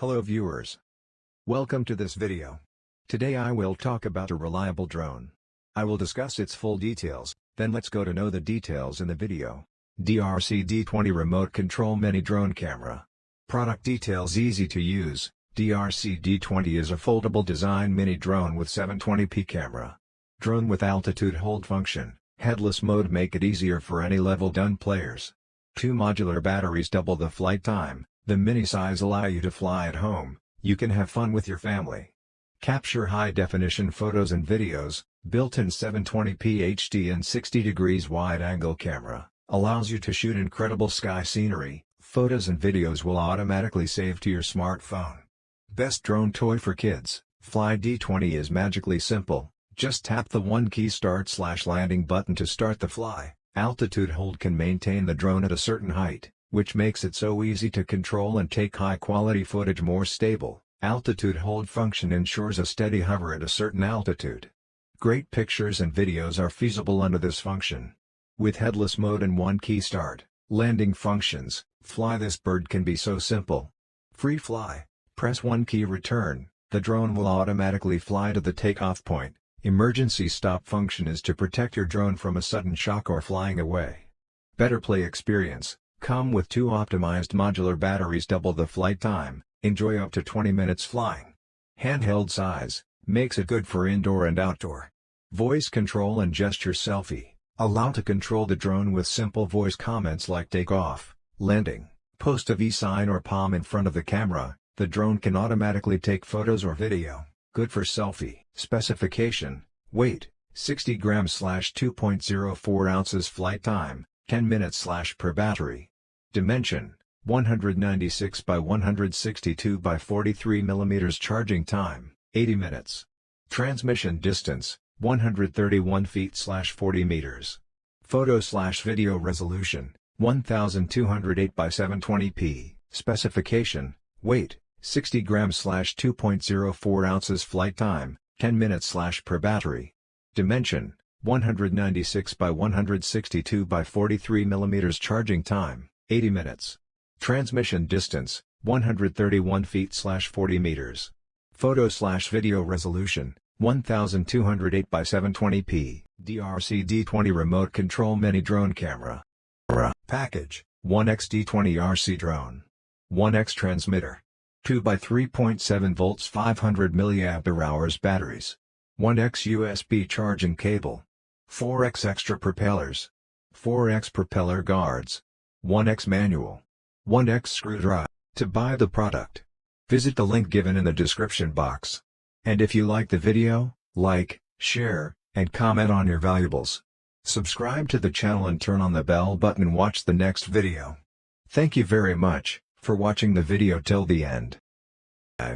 Hello viewers. Welcome to this video. Today I will talk about a reliable drone. I will discuss its full details, then let's go to know the details in the video. DEERC D20 Remote Control Mini Drone Camera. Product details: easy to use. DEERC D20 is a foldable design mini drone with 720p camera. Drone with altitude hold function, headless mode make it easier for any level done players. 2 modular batteries double the flight time. The mini size allow you to fly at home, you can have fun with your family. Capture high-definition photos and videos, built-in 720p HD and 60 degrees wide-angle camera, allows you to shoot incredible sky scenery. Photos and videos will automatically save to your smartphone. Best drone toy for kids. Fly D20 is magically simple, just tap the 1-key start/landing button to start the fly. Altitude hold can maintain the drone at a certain height, which makes it so easy to control and take high-quality footage more stable. Altitude hold function ensures a steady hover at a certain altitude. Great pictures and videos are feasible under this function. With headless mode and 1-key start, landing functions, fly this bird can be so simple. Free fly, press 1-key return, the drone will automatically fly to the takeoff point. Emergency stop function is to protect your drone from a sudden shock or flying away. Better play experience. Come with 2 optimized modular batteries double the flight time, enjoy up to 20 minutes flying. Handheld size, makes it good for indoor and outdoor. Voice control and gesture selfie, allow to control the drone with simple voice comments like take off, landing, post a V sign or palm in front of the camera, the drone can automatically take photos or video, good for selfie. Specification, weight, 60 grams/2.04 ounces flight time, 10 minutes per battery. Dimension, 196 by 162 by 43 mm. Charging time, 80 minutes. Transmission distance, 131 feet/40 meters. Photo/video resolution, 1208 by 720p. Specification, weight, 60 grams/2.04 ounces flight time, 10 minutes per battery. Dimension, 196 by 162 by 43 mm. Charging time, 80 minutes. Transmission distance, 131 feet/40 meters. Photo/video resolution, 1208 by 720p. DEERC D20 Remote Control Mini Drone Camera. Package, 1X D20 RC Drone. 1X Transmitter. 2 by 3.7 volts 500 mAh batteries. 1X USB charging cable. 4X extra propellers. 4X propeller guards. 1X manual. 1X screwdriver. To buy the product, visit the link given in the description box. And if you like the video, like, share, and comment on your valuables. Subscribe to the channel and turn on the bell button and watch the next video. Thank you very much for watching the video till the end.